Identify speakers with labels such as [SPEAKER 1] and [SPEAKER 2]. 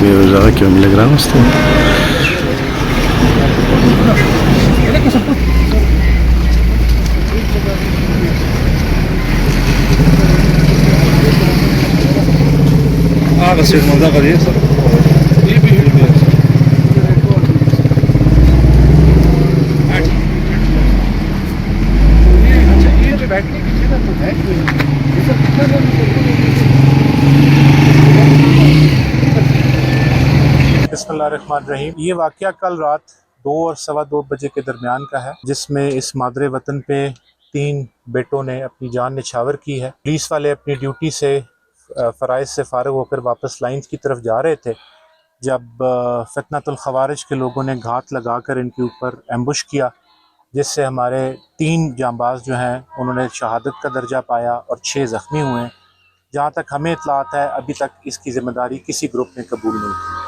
[SPEAKER 1] ज़्यादा क्यों नहीं लग रहा मुझे।
[SPEAKER 2] बस मजा करिए सर। बैठने की जगह तो है बिस्मिल्लाहिर्रहमानिर्रहीम। ये वाक़या कल रात 2 और सवा 2 बजे के दरमियान का है, जिसमें इस मादरे वतन पे 3 बेटों ने अपनी जान निछावर की है। पुलिस वाले अपनी ड्यूटी से फ़राइज़ से फ़ारिग होकर वापस लाइन्स की तरफ जा रहे थे, जब फितनतुल खवारिज के लोगों ने घात लगाकर इनके ऊपर एम्बुश किया, जिससे हमारे 3 जांबाज जो हैं उन्होंने शहादत का दर्जा पाया और 6 ज़ख्मी हुए हैं। जहाँ तक हमें इत्तलात है, अभी तक इसकी ज़िम्मेदारी किसी ग्रुप ने कबूल नहीं की।